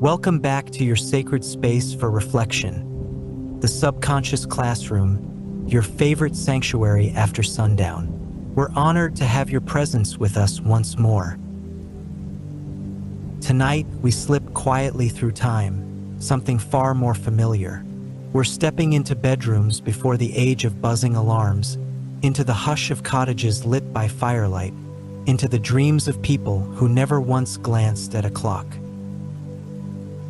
Welcome back to your sacred space for reflection, the subconscious classroom, your favorite sanctuary after sundown. We're honored to have your presence with us once more. Tonight, we slip quietly through time, something far more familiar. We're stepping into bedrooms before the age of buzzing alarms, into the hush of cottages lit by firelight, into the dreams of people who never once glanced at a clock.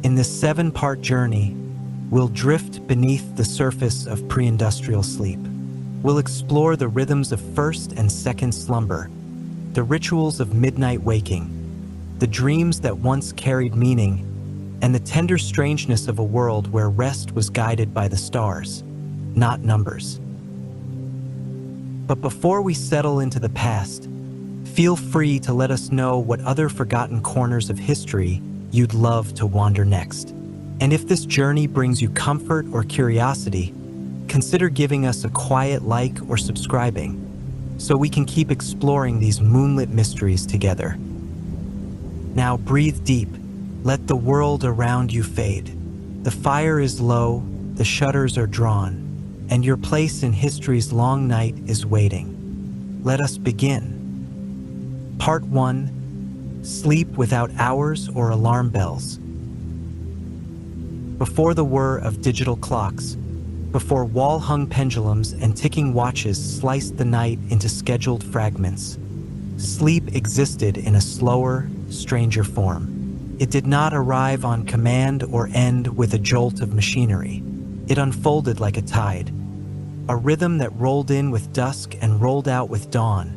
In this 7-part journey, we'll drift beneath the surface of pre-industrial sleep. We'll explore the rhythms of first and second slumber, the rituals of midnight waking, the dreams that once carried meaning, and the tender strangeness of a world where rest was guided by the stars, not numbers. But before we settle into the past, feel free to let us know what other forgotten corners of history you'd love to wander next. And if this journey brings you comfort or curiosity, consider giving us a quiet like or subscribing, so we can keep exploring these moonlit mysteries together. Now breathe deep, let the world around you fade. The fire is low, the shutters are drawn, and your place in history's long night is waiting. Let us begin. Part 1: Sleep without hours or alarm bells. Before the whir of digital clocks, before wall-hung pendulums and ticking watches sliced the night into scheduled fragments, sleep existed in a slower, stranger form. It did not arrive on command or end with a jolt of machinery. It unfolded like a tide, a rhythm that rolled in with dusk and rolled out with dawn,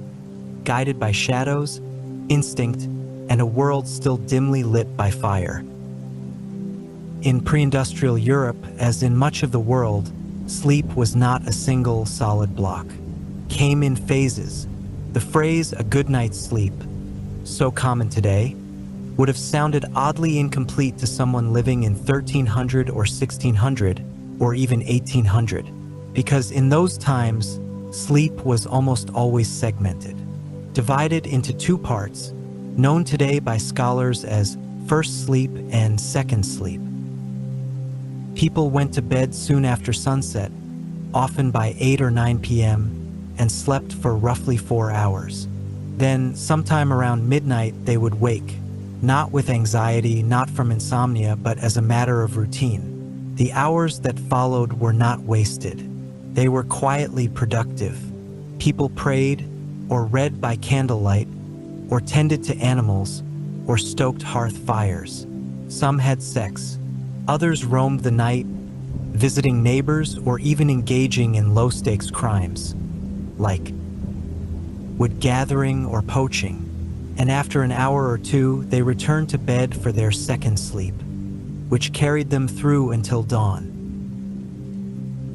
guided by shadows, instinct, and a world still dimly lit by fire. In pre-industrial Europe, as in much of the world, sleep was not a single solid block. Came in phases. The phrase "a good night's sleep," so common today, would have sounded oddly incomplete to someone living in 1300 or 1600 or even 1800, because in those times, sleep was almost always segmented, divided into 2 parts, known today by scholars as first sleep and second sleep. People went to bed soon after sunset, often by 8 or 9 p.m., and slept for roughly 4 hours. Then, sometime around midnight, they would wake, not with anxiety, not from insomnia, but as a matter of routine. The hours that followed were not wasted. They were quietly productive. People prayed, or read by candlelight, or tended to animals, or stoked hearth fires. Some had sex. Others roamed the night, visiting neighbors or even engaging in low-stakes crimes, like wood gathering or poaching. And after an hour or 2, they returned to bed for their second sleep, which carried them through until dawn.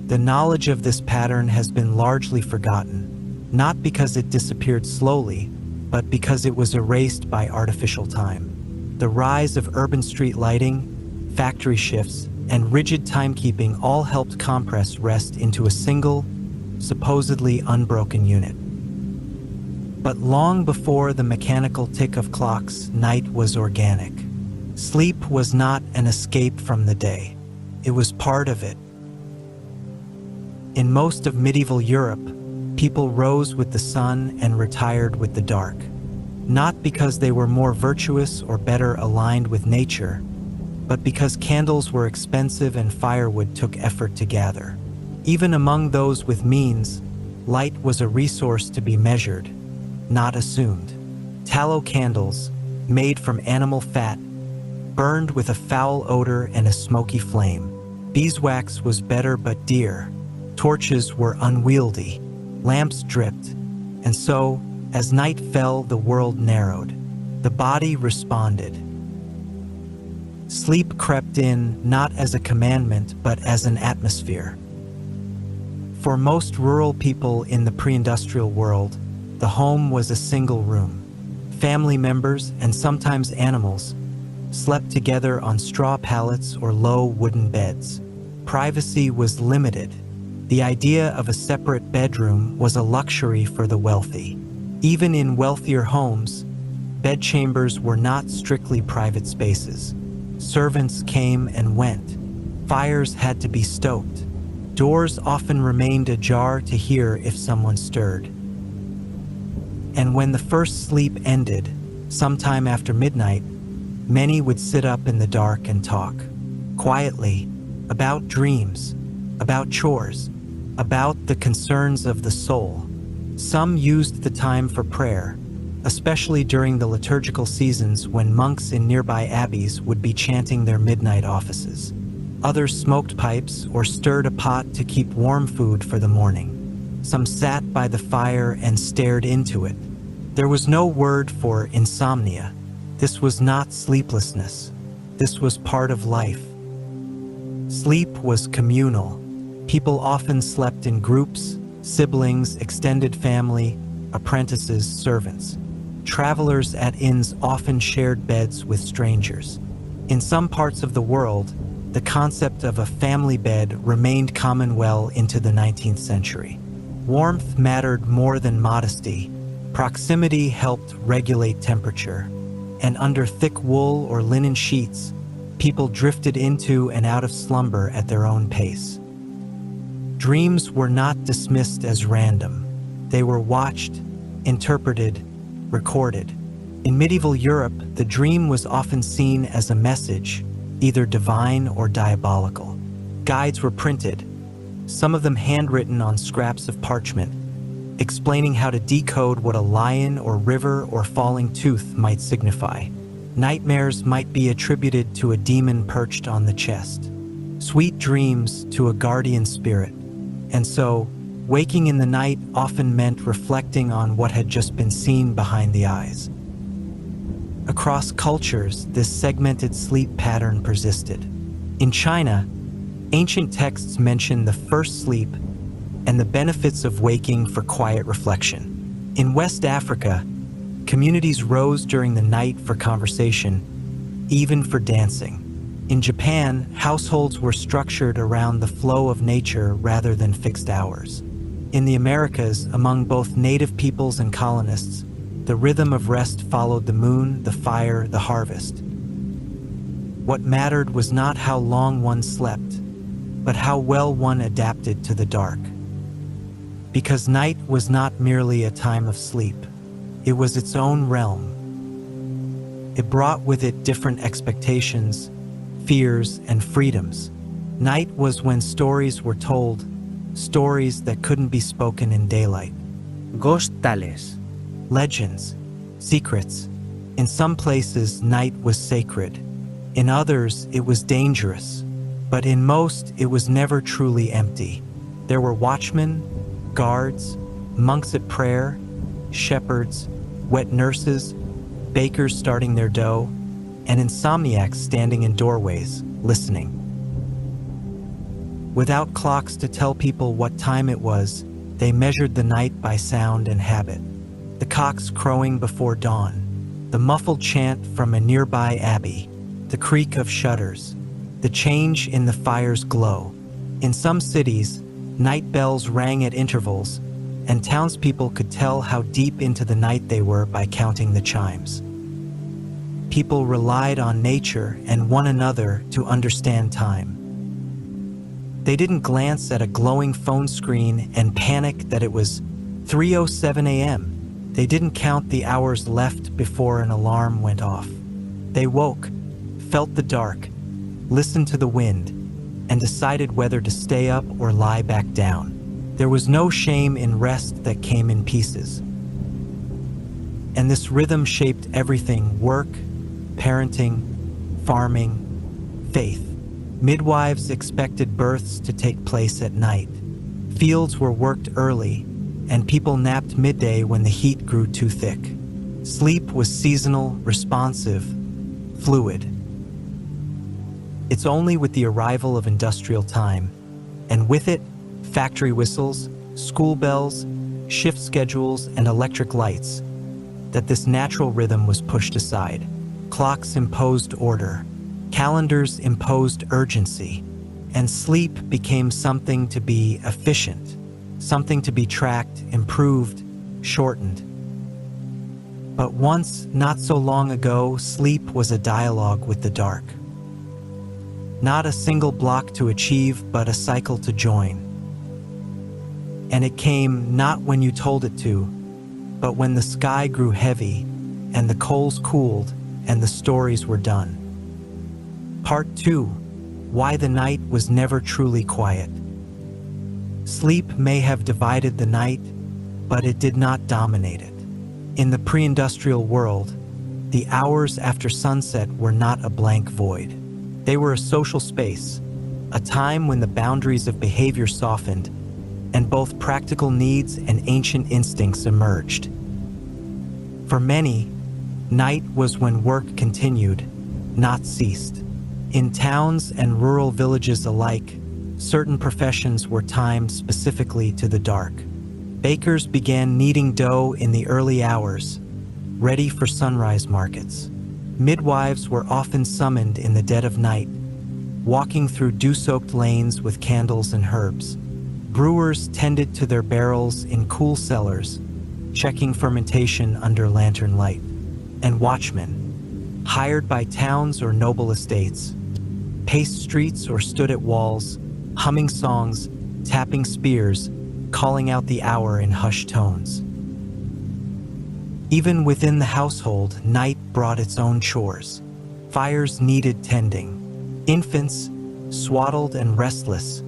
The knowledge of this pattern has been largely forgotten, not because it disappeared slowly, but because it was erased by artificial time. The rise of urban street lighting, factory shifts, and rigid timekeeping all helped compress rest into a single, supposedly unbroken unit. But long before the mechanical tick of clocks, night was organic. Sleep was not an escape from the day. It was part of it. In most of medieval Europe, people rose with the sun and retired with the dark, not because they were more virtuous or better aligned with nature, but because candles were expensive and firewood took effort to gather. Even among those with means, light was a resource to be measured, not assumed. Tallow candles, made from animal fat, burned with a foul odor and a smoky flame. Beeswax was better but dear. Torches were unwieldy. Lamps dripped. And so, as night fell, the world narrowed. The body responded. Sleep crept in not as a commandment, but as an atmosphere. For most rural people in the pre-industrial world, the home was a single room. Family members, and sometimes animals, slept together on straw pallets or low wooden beds. Privacy was limited. The idea of a separate bedroom was a luxury for the wealthy. Even in wealthier homes, bedchambers were not strictly private spaces. Servants came and went. Fires had to be stoked. Doors often remained ajar to hear if someone stirred. And when the first sleep ended, sometime after midnight, many would sit up in the dark and talk, quietly, about dreams, about chores, about the concerns of the soul. Some used the time for prayer, especially during the liturgical seasons when monks in nearby abbeys would be chanting their midnight offices. Others smoked pipes or stirred a pot to keep warm food for the morning. Some sat by the fire and stared into it. There was no word for insomnia. This was not sleeplessness. This was part of life. Sleep was communal. People often slept in groups, siblings, extended family, apprentices, servants. Travelers at inns often shared beds with strangers. In some parts of the world, the concept of a family bed remained common well into the 19th century. Warmth mattered more than modesty. Proximity helped regulate temperature, and under thick wool or linen sheets, people drifted into and out of slumber at their own pace. Dreams were not dismissed as random. They were watched, interpreted, recorded. In medieval Europe, the dream was often seen as a message, either divine or diabolical. Guides were printed, some of them handwritten on scraps of parchment, explaining how to decode what a lion or river or falling tooth might signify. Nightmares might be attributed to a demon perched on the chest, sweet dreams to a guardian spirit. And so, waking in the night often meant reflecting on what had just been seen behind the eyes. Across cultures, this segmented sleep pattern persisted. In China, ancient texts mention the first sleep and the benefits of waking for quiet reflection. In West Africa, communities rose during the night for conversation, even for dancing. In Japan, households were structured around the flow of nature rather than fixed hours. In the Americas, among both native peoples and colonists, the rhythm of rest followed the moon, the fire, the harvest. What mattered was not how long one slept, but how well one adapted to the dark. Because night was not merely a time of sleep, it was its own realm. It brought with it different expectations, fears, and freedoms. Night was when stories were told, stories that couldn't be spoken in daylight. Ghost tales. Legends, secrets. In some places, night was sacred. In others, it was dangerous. But in most, it was never truly empty. There were watchmen, guards, monks at prayer, shepherds, wet nurses, bakers starting their dough, and insomniacs standing in doorways, listening. Without clocks to tell people what time it was, they measured the night by sound and habit. The cocks crowing before dawn, the muffled chant from a nearby abbey, the creak of shutters, the change in the fire's glow. In some cities, night bells rang at intervals, and townspeople could tell how deep into the night they were by counting the chimes. People relied on nature and one another to understand time. They didn't glance at a glowing phone screen and panic that it was 3:07 a.m. They didn't count the hours left before an alarm went off. They woke, felt the dark, listened to the wind, and decided whether to stay up or lie back down. There was no shame in rest that came in pieces. And this rhythm shaped everything: work, parenting, farming, faith. Midwives expected births to take place at night. Fields were worked early, and people napped midday when the heat grew too thick. Sleep was seasonal, responsive, fluid. It's only with the arrival of industrial time, and with it, factory whistles, school bells, shift schedules, and electric lights, that this natural rhythm was pushed aside. Clocks imposed order, calendars imposed urgency, and sleep became something to be efficient, something to be tracked, improved, shortened. But once, not so long ago, sleep was a dialogue with the dark. Not a single block to achieve, but a cycle to join. And it came not when you told it to, but when the sky grew heavy, and the coals cooled, and the stories were done. Part 2. Why the night was never truly quiet. Sleep may have divided the night, but it did not dominate it. In the pre-industrial world, the hours after sunset were not a blank void. They were a social space, a time when the boundaries of behavior softened, and both practical needs and ancient instincts emerged. For many, night was when work continued, not ceased. In towns and rural villages alike, certain professions were timed specifically to the dark. Bakers began kneading dough in the early hours, ready for sunrise markets. Midwives were often summoned in the dead of night, walking through dew-soaked lanes with candles and herbs. Brewers tended to their barrels in cool cellars, checking fermentation under lantern light. And watchmen, hired by towns or noble estates, paced streets or stood at walls, humming songs, tapping spears, calling out the hour in hushed tones. Even within the household, night brought its own chores. Fires needed tending. Infants, swaddled and restless,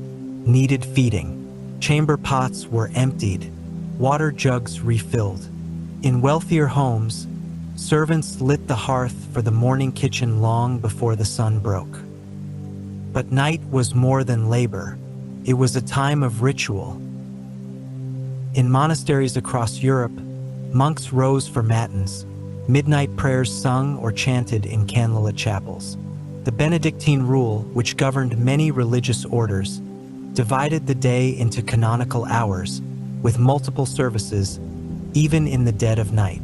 needed feeding. Chamber pots were emptied, water jugs refilled. In wealthier homes, servants lit the hearth for the morning kitchen long before the sun broke. But night was more than labor. It was a time of ritual. In monasteries across Europe, monks rose for matins, midnight prayers sung or chanted in candlelit chapels. The Benedictine rule, which governed many religious orders, divided the day into canonical hours, with multiple services, even in the dead of night.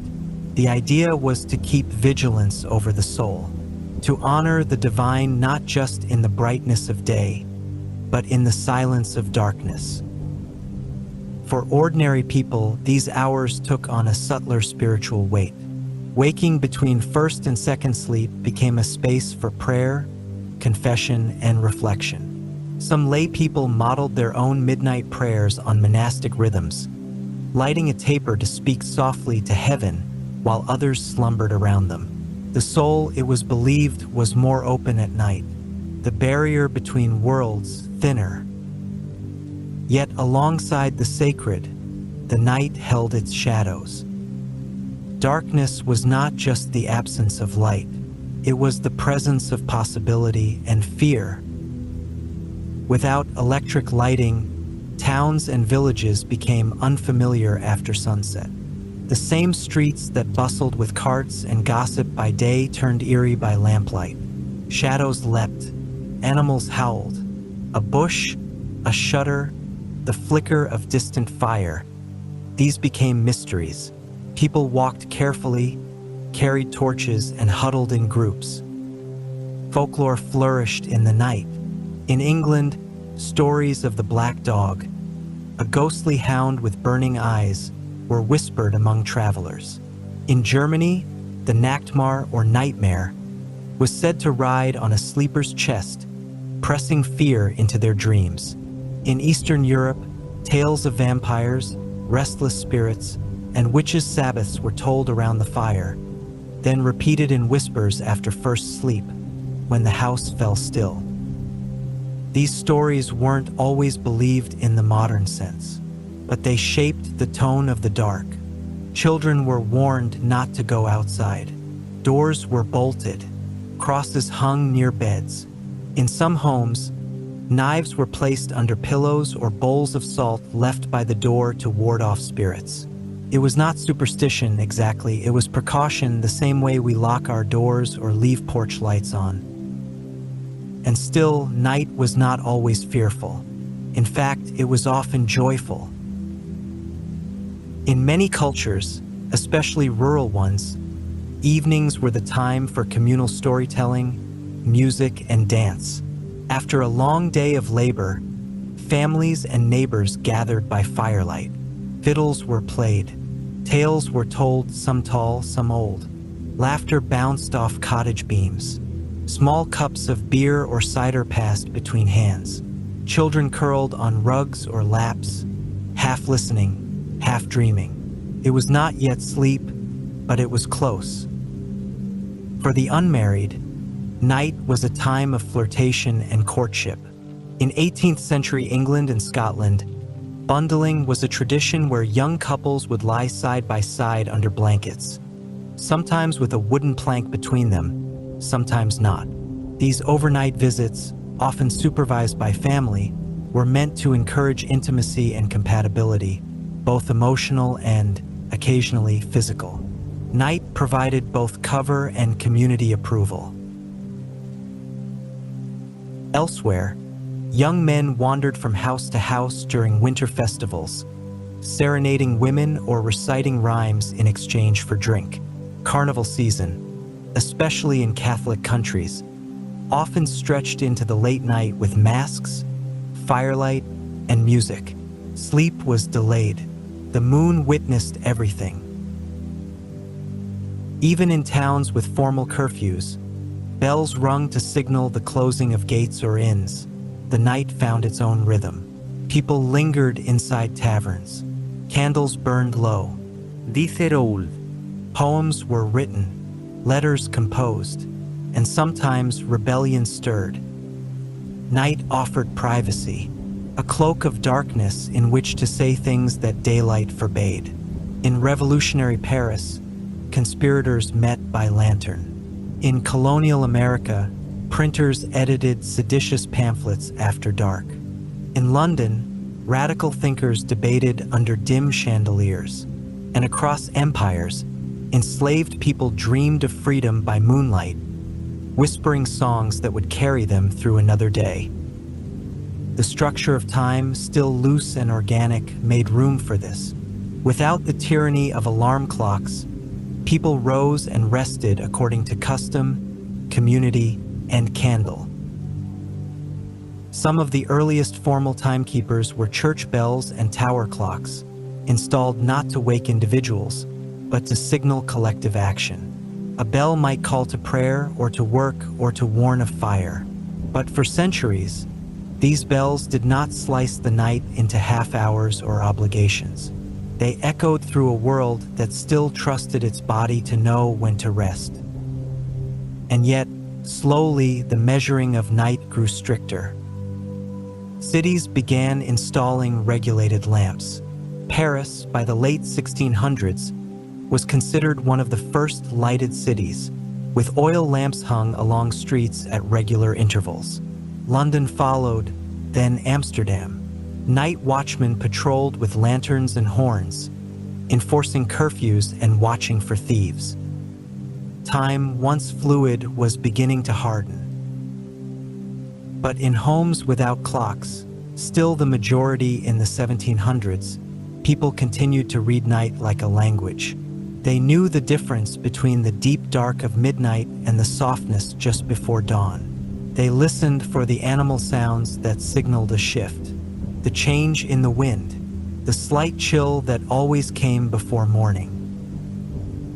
The idea was to keep vigilance over the soul, to honor the divine not just in the brightness of day, but in the silence of darkness. For ordinary people, these hours took on a subtler spiritual weight. Waking between first and second sleep became a space for prayer, confession, and reflection. Some lay people modeled their own midnight prayers on monastic rhythms, lighting a taper to speak softly to heaven while others slumbered around them. The soul, it was believed, was more open at night, the barrier between worlds thinner. Yet alongside the sacred, the night held its shadows. Darkness was not just the absence of light, it was the presence of possibility and fear. Without electric lighting, towns and villages became unfamiliar after sunset. The same streets that bustled with carts and gossip by day turned eerie by lamplight. Shadows leapt, animals howled. A bush, a shudder, the flicker of distant fire. These became mysteries. People walked carefully, carried torches, and huddled in groups. Folklore flourished in the night. In England, stories of the black dog, a ghostly hound with burning eyes, were whispered among travelers. In Germany, the Nachtmar or nightmare was said to ride on a sleeper's chest, pressing fear into their dreams. In Eastern Europe, tales of vampires, restless spirits, and witches' sabbaths were told around the fire, then repeated in whispers after first sleep, when the house fell still. These stories weren't always believed in the modern sense, but they shaped the tone of the dark. Children were warned not to go outside. Doors were bolted, crosses hung near beds. In some homes, knives were placed under pillows or bowls of salt left by the door to ward off spirits. It was not superstition exactly, it was precaution, the same way we lock our doors or leave porch lights on. And still, night was not always fearful. In fact, it was often joyful. In many cultures, especially rural ones, evenings were the time for communal storytelling, music, and dance. After a long day of labor, families and neighbors gathered by firelight. Fiddles were played. Tales were told, some tall, some old. Laughter bounced off cottage beams. Small cups of beer or cider passed between hands. Children curled on rugs or laps, half listening, half dreaming. It was not yet sleep, but it was close. For the unmarried, night was a time of flirtation and courtship. In 18th century England and Scotland, bundling was a tradition where young couples would lie side by side under blankets, sometimes with a wooden plank between them, sometimes not. These overnight visits, often supervised by family, were meant to encourage intimacy and compatibility, both emotional and, occasionally, physical. Night provided both cover and community approval. Elsewhere, young men wandered from house to house during winter festivals, serenading women or reciting rhymes in exchange for drink. Carnival season, especially in Catholic countries, often stretched into the late night with masks, firelight, and music. Sleep was delayed. The moon witnessed everything. Even in towns with formal curfews, bells rung to signal the closing of gates or inns. The night found its own rhythm. People lingered inside taverns. Candles burned low. Dice Raúl. Poems were written, letters composed, and sometimes rebellion stirred. Night offered privacy, a cloak of darkness in which to say things that daylight forbade. In revolutionary Paris, conspirators met by lantern. In colonial America, printers edited seditious pamphlets after dark. In London, radical thinkers debated under dim chandeliers. And across empires, enslaved people dreamed of freedom by moonlight, whispering songs that would carry them through another day. The structure of time, still loose and organic, made room for this. Without the tyranny of alarm clocks, people rose and rested according to custom, community, and candle. Some of the earliest formal timekeepers were church bells and tower clocks, installed not to wake individuals, but to signal collective action. A bell might call to prayer or to work or to warn of fire. But for centuries, these bells did not slice the night into half hours or obligations. They echoed through a world that still trusted its body to know when to rest. And yet, slowly, the measuring of night grew stricter. Cities began installing regulated lamps. Paris, by the late 1600s, was considered one of the first lighted cities, with oil lamps hung along streets at regular intervals. London followed, then Amsterdam. Night watchmen patrolled with lanterns and horns, enforcing curfews and watching for thieves. Time, once fluid, was beginning to harden. But in homes without clocks, still the majority in the 1700s, people continued to read night like a language. They knew the difference between the deep dark of midnight and the softness just before dawn. They listened for the animal sounds that signaled a shift, the change in the wind, the slight chill that always came before morning.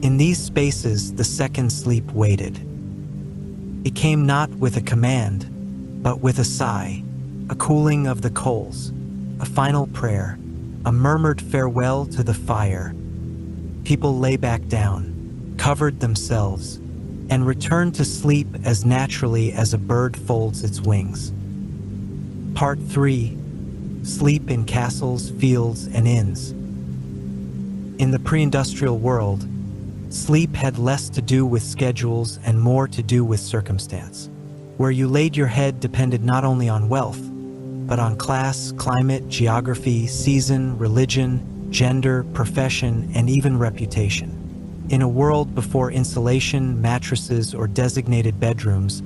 In these spaces, the second sleep waited. It came not with a command, but with a sigh, a cooling of the coals, a final prayer, a murmured farewell to the fire. People lay back down, covered themselves, and returned to sleep as naturally as a bird folds its wings. Part 3. Sleep in castles, fields, and inns. In the pre-industrial world, sleep had less to do with schedules and more to do with circumstance. Where you laid your head depended not only on wealth, but on class, climate, geography, season, religion, gender, profession, and even reputation. In a world before insulation, mattresses, or designated bedrooms,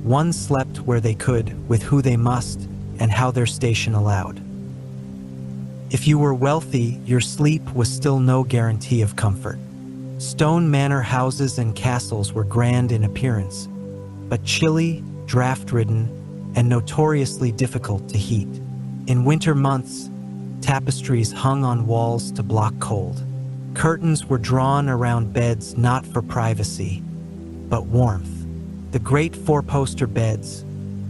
one slept where they could, with who they must, and how their station allowed. If you were wealthy, your sleep was still no guarantee of comfort. Stone manor houses and castles were grand in appearance, but chilly, draft-ridden, and notoriously difficult to heat. In winter months, tapestries hung on walls to block cold. Curtains were drawn around beds not for privacy, but warmth. The great four-poster beds,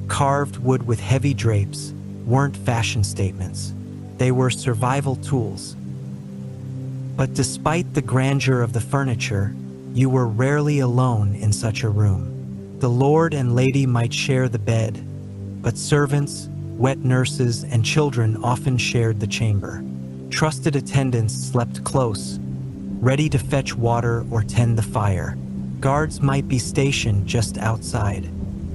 carved wood with heavy drapes, weren't fashion statements. They were survival tools. But despite the grandeur of the furniture, you were rarely alone in such a room. The lord and lady might share the bed, but servants, wet nurses, and children often shared the chamber. Trusted attendants slept close, ready to fetch water or tend the fire. Guards might be stationed just outside.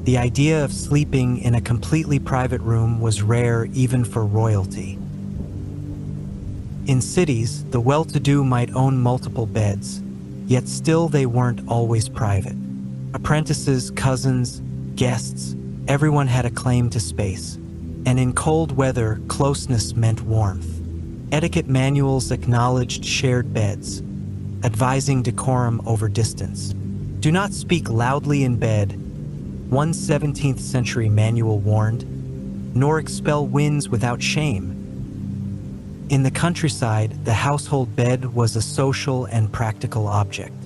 The idea of sleeping in a completely private room was rare even for royalty. In cities, the well-to-do might own multiple beds, yet still they weren't always private. Apprentices, cousins, guests, everyone had a claim to space. And in cold weather, closeness meant warmth. Etiquette manuals acknowledged shared beds, advising decorum over distance. Do not speak loudly in bed, one 17th century manual warned, nor expel winds without shame. In the countryside, the household bed was a social and practical object.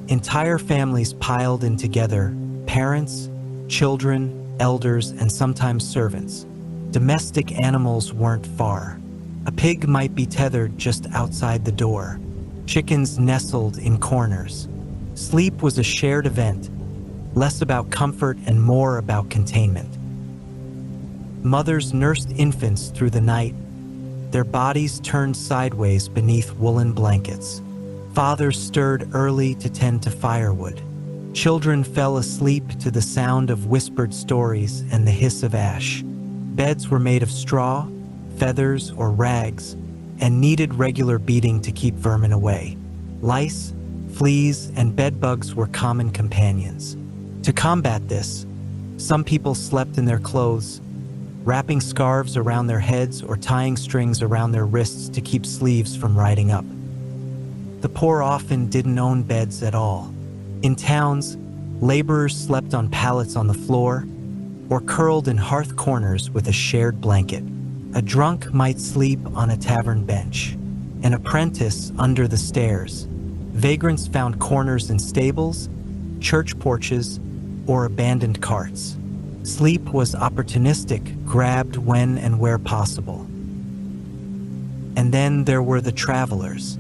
Entire families piled in together, parents, children, elders, and sometimes servants. Domestic animals weren't far. A pig might be tethered just outside the door. Chickens nestled in corners. Sleep was a shared event, less about comfort and more about containment. Mothers nursed infants through the night, their bodies turned sideways beneath woolen blankets. Fathers stirred early to tend to firewood. Children fell asleep to the sound of whispered stories and the hiss of ash. Beds were made of straw, feathers, or rags, and needed regular beating to keep vermin away. Lice, fleas, and bedbugs were common companions. To combat this, some people slept in their clothes, wrapping scarves around their heads or tying strings around their wrists to keep sleeves from riding up. The poor often didn't own beds at all. In towns, laborers slept on pallets on the floor or curled in hearth corners with a shared blanket. A drunk might sleep on a tavern bench, an apprentice under the stairs. Vagrants found corners in stables, church porches, or abandoned carts. Sleep was opportunistic, grabbed when and where possible. And then there were the travelers.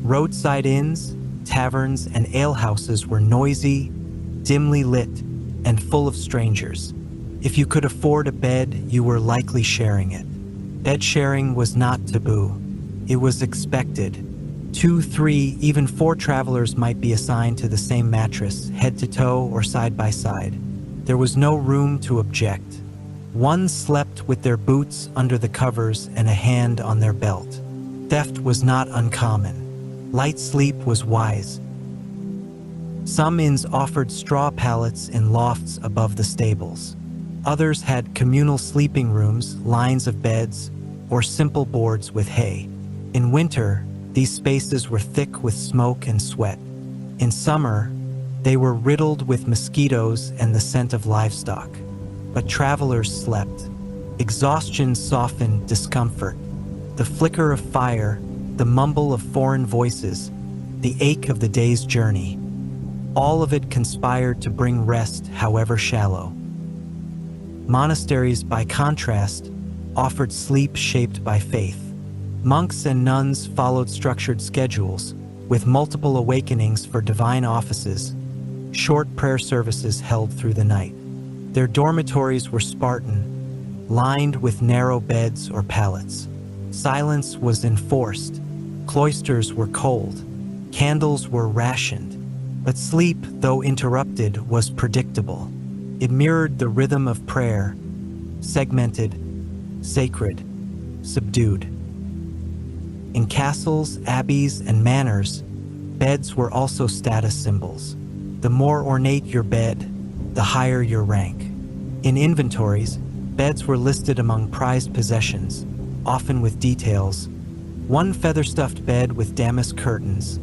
Roadside inns, taverns, and alehouses were noisy, dimly lit, and full of strangers. If you could afford a bed, you were likely sharing it. Bed sharing was not taboo. It was expected. 2, 3, even 4 travelers might be assigned to the same mattress, head to toe or side by side. There was no room to object. One slept with their boots under the covers and a hand on their belt. Theft was not uncommon. Light sleep was wise. Some inns offered straw pallets in lofts above the stables. Others had communal sleeping rooms, lines of beds, or simple boards with hay. In winter, these spaces were thick with smoke and sweat. In summer, they were riddled with mosquitoes and the scent of livestock. But travelers slept. Exhaustion softened discomfort. The flicker of fire, the mumble of foreign voices, the ache of the day's journey. All of it conspired to bring rest, however shallow. Monasteries, by contrast, offered sleep shaped by faith. Monks and nuns followed structured schedules, with multiple awakenings for divine offices, short prayer services held through the night. Their dormitories were Spartan, lined with narrow beds or pallets. Silence was enforced. Cloisters were cold. Candles were rationed. But sleep, though interrupted, was predictable. It mirrored the rhythm of prayer, segmented, sacred, subdued. In castles, abbeys, and manors, beds were also status symbols. The more ornate your bed, the higher your rank. In inventories, beds were listed among prized possessions, often with details. One feather-stuffed bed with damask curtains,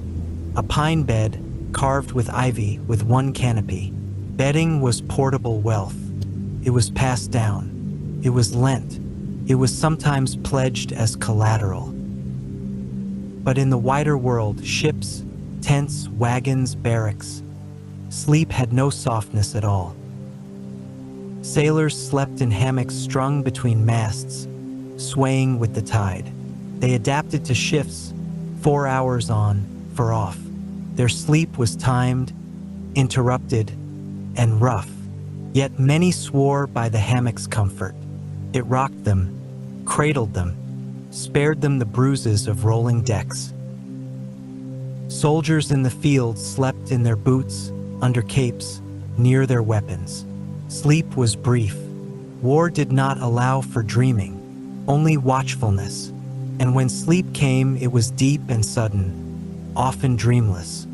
a pine bed carved with ivy with one canopy. Bedding was portable wealth. It was passed down. It was lent. It was sometimes pledged as collateral. But in the wider world, ships, tents, wagons, barracks, Sleep had no softness at all. Sailors slept in hammocks strung between masts, swaying with the tide. They adapted to shifts, 4 hours on, 4 off. Their sleep was timed, interrupted, and rough. Yet many swore by the hammock's comfort. It rocked them, cradled them, spared them the bruises of rolling decks. Soldiers in the field slept in their boots, under capes, near their weapons. Sleep was brief. War did not allow for dreaming, only watchfulness. And when sleep came, it was deep and sudden, often dreamless.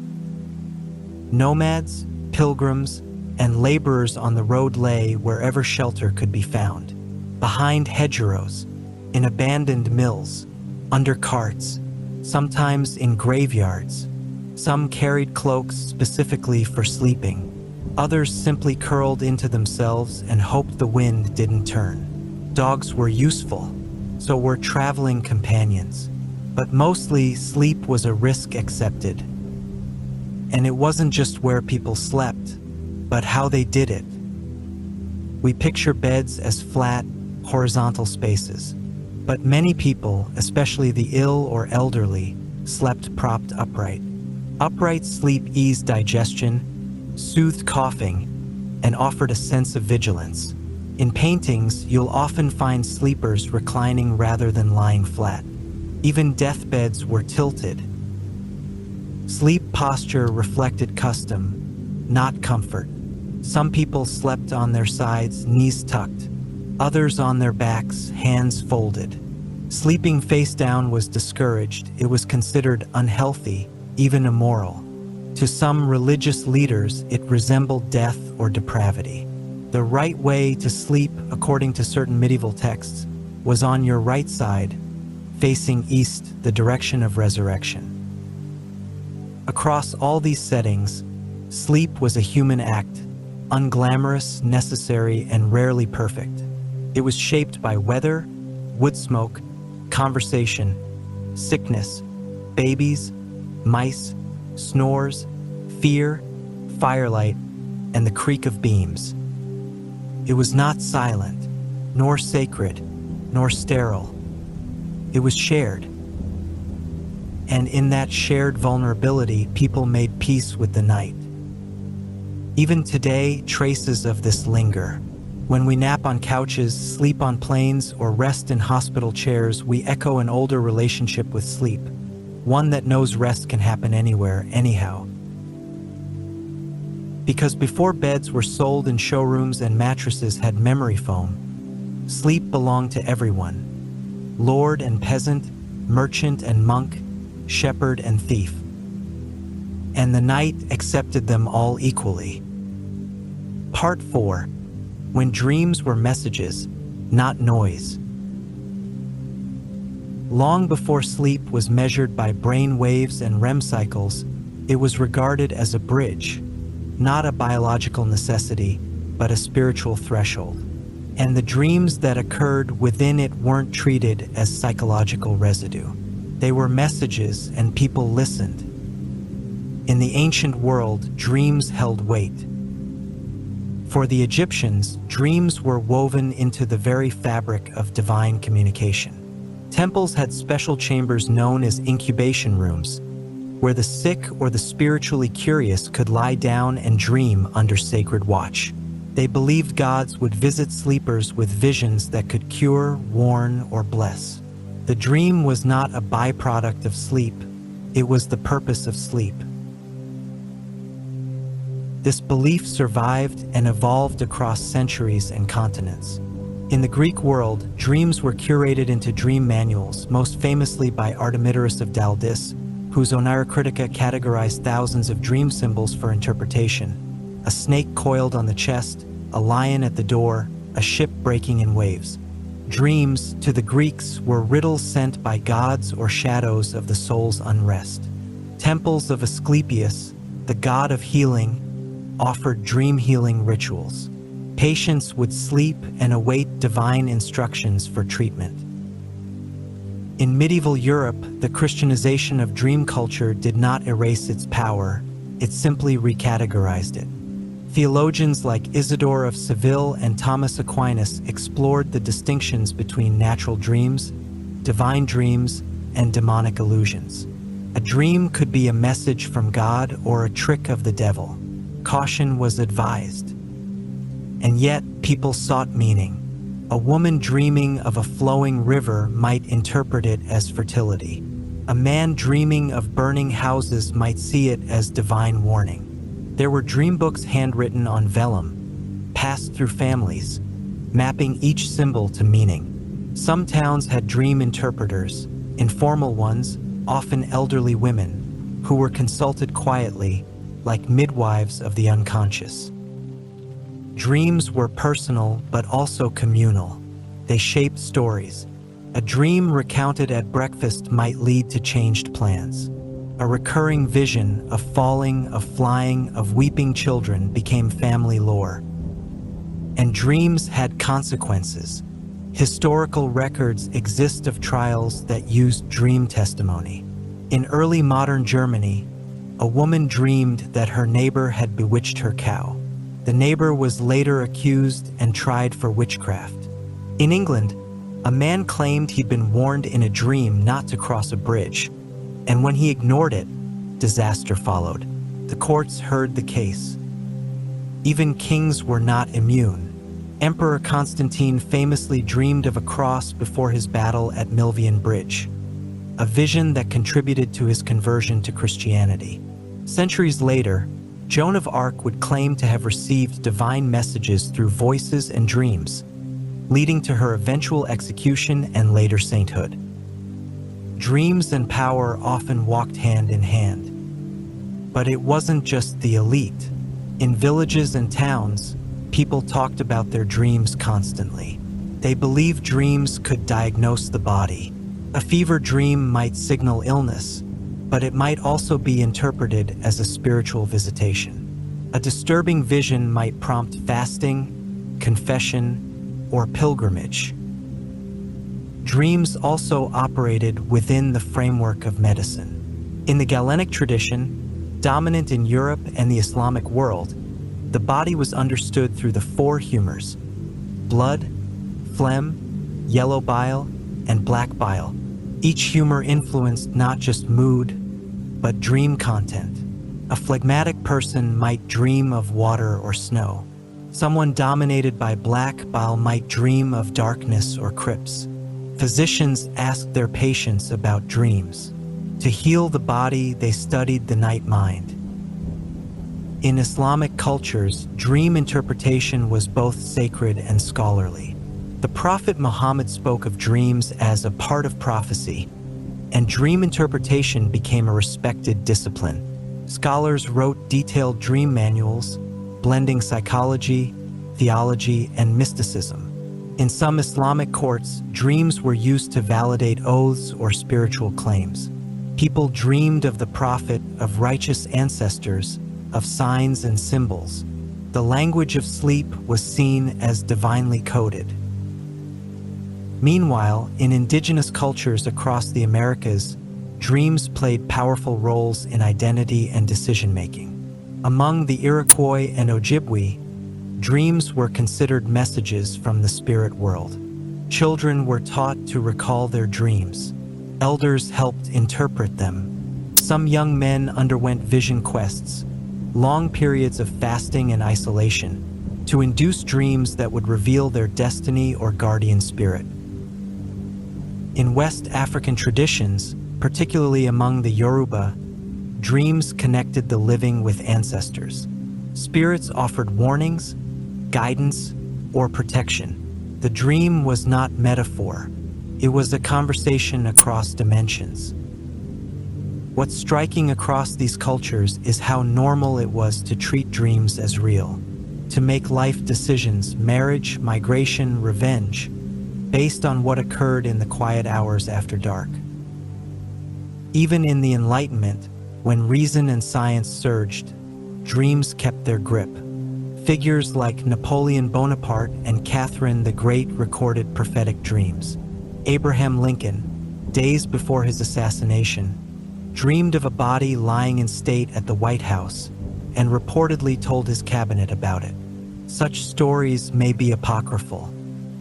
Nomads, pilgrims, and laborers on the road lay wherever shelter could be found. Behind hedgerows, in abandoned mills, under carts, sometimes in graveyards. Some carried cloaks specifically for sleeping. Others simply curled into themselves and hoped the wind didn't turn. Dogs were useful, so were traveling companions. But mostly, sleep was a risk accepted. And it wasn't just where people slept, but how they did it. We picture beds as flat, horizontal spaces. But many people, especially the ill or elderly, slept propped upright. Upright sleep eased digestion, soothed coughing, and offered a sense of vigilance. In paintings, you'll often find sleepers reclining rather than lying flat. Even deathbeds were tilted. Sleep posture reflected custom, not comfort. Some people slept on their sides, knees tucked. Others on their backs, hands folded. Sleeping face down was discouraged. It was considered unhealthy, even immoral. To some religious leaders, it resembled death or depravity. The right way to sleep, according to certain medieval texts, was on your right side, facing east, the direction of resurrection. Across all these settings, sleep was a human act, unglamorous, necessary, and rarely perfect. It was shaped by weather, wood smoke, conversation, sickness, babies, mice, snores, fear, firelight, and the creak of beams. It was not silent, nor sacred, nor sterile. It was shared. And in that shared vulnerability, people made peace with the night. Even today, traces of this linger. When we nap on couches, sleep on planes, or rest in hospital chairs, we echo an older relationship with sleep, one that knows rest can happen anywhere, anyhow. Because before beds were sold in showrooms and mattresses had memory foam, sleep belonged to everyone. Lord and peasant, merchant and monk, shepherd and thief. And the night accepted them all equally. Part 4. When dreams were messages, not noise. Long before sleep was measured by brain waves and REM cycles, it was regarded as a bridge, not a biological necessity, but a spiritual threshold. And the dreams that occurred within it weren't treated as psychological residue. They were messages, and people listened. In the ancient world, dreams held weight. For the Egyptians, dreams were woven into the very fabric of divine communication. Temples had special chambers known as incubation rooms, where the sick or the spiritually curious could lie down and dream under sacred watch. They believed gods would visit sleepers with visions that could cure, warn, or bless. The dream was not a byproduct of sleep, it was the purpose of sleep. This belief survived and evolved across centuries and continents. In the Greek world, dreams were curated into dream manuals, most famously by Artemidorus of Daldis, whose Oneirocritica categorized thousands of dream symbols for interpretation. A snake coiled on the chest, a lion at the door, a ship breaking in waves. Dreams, to the Greeks, were riddles sent by gods or shadows of the soul's unrest. Temples of Asclepius, the god of healing, offered dream healing rituals. Patients would sleep and await divine instructions for treatment. In medieval Europe, the Christianization of dream culture did not erase its power, it simply recategorized it. Theologians like Isidore of Seville and Thomas Aquinas explored the distinctions between natural dreams, divine dreams, and demonic illusions. A dream could be a message from God or a trick of the devil. Caution was advised. And yet, people sought meaning. A woman dreaming of a flowing river might interpret it as fertility. A man dreaming of burning houses might see it as divine warning. There were dream books handwritten on vellum, passed through families, mapping each symbol to meaning. Some towns had dream interpreters, informal ones, often elderly women, who were consulted quietly, like midwives of the unconscious. Dreams were personal but also communal. They shaped stories. A dream recounted at breakfast might lead to changed plans. A recurring vision of falling, of flying, of weeping children became family lore. And dreams had consequences. Historical records exist of trials that used dream testimony. In early modern Germany, a woman dreamed that her neighbor had bewitched her cow. The neighbor was later accused and tried for witchcraft. In England, a man claimed he'd been warned in a dream not to cross a bridge, and when he ignored it, disaster followed. The courts heard the case. Even kings were not immune. Emperor Constantine famously dreamed of a cross before his battle at Milvian Bridge, a vision that contributed to his conversion to Christianity. Centuries later, Joan of Arc would claim to have received divine messages through voices and dreams, leading to her eventual execution and later sainthood. Dreams and power often walked hand in hand. But it wasn't just the elite. In villages and towns, people talked about their dreams constantly. They believed dreams could diagnose the body. A fever dream might signal illness, but it might also be interpreted as a spiritual visitation. A disturbing vision might prompt fasting, confession, or pilgrimage. Dreams also operated within the framework of medicine. In the Galenic tradition, dominant in Europe and the Islamic world, the body was understood through the four humors: blood, phlegm, yellow bile, and black bile. Each humor influenced not just mood, but dream content. A phlegmatic person might dream of water or snow. Someone dominated by black bile might dream of darkness or crypts. Physicians asked their patients about dreams. To heal the body, they studied the night mind. In Islamic cultures, dream interpretation was both sacred and scholarly. The Prophet Muhammad spoke of dreams as a part of prophecy, and dream interpretation became a respected discipline. Scholars wrote detailed dream manuals, blending psychology, theology, and mysticism. In some Islamic courts, dreams were used to validate oaths or spiritual claims. People dreamed of the Prophet, of righteous ancestors, of signs and symbols. The language of sleep was seen as divinely coded. Meanwhile, in indigenous cultures across the Americas, dreams played powerful roles in identity and decision-making. Among the Iroquois and Ojibwe, dreams were considered messages from the spirit world. Children were taught to recall their dreams. Elders helped interpret them. Some young men underwent vision quests, long periods of fasting and isolation, to induce dreams that would reveal their destiny or guardian spirit. In West African traditions, particularly among the Yoruba, dreams connected the living with ancestors. Spirits offered warnings, guidance, or protection. The dream was not metaphor. It was a conversation across dimensions. What's striking across these cultures is how normal it was to treat dreams as real, to make life decisions, marriage, migration, revenge, based on what occurred in the quiet hours after dark. Even in the Enlightenment, when reason and science surged, dreams kept their grip. Figures like Napoleon Bonaparte and Catherine the Great recorded prophetic dreams. Abraham Lincoln, days before his assassination, dreamed of a body lying in state at the White House, and reportedly told his cabinet about it. Such stories may be apocryphal,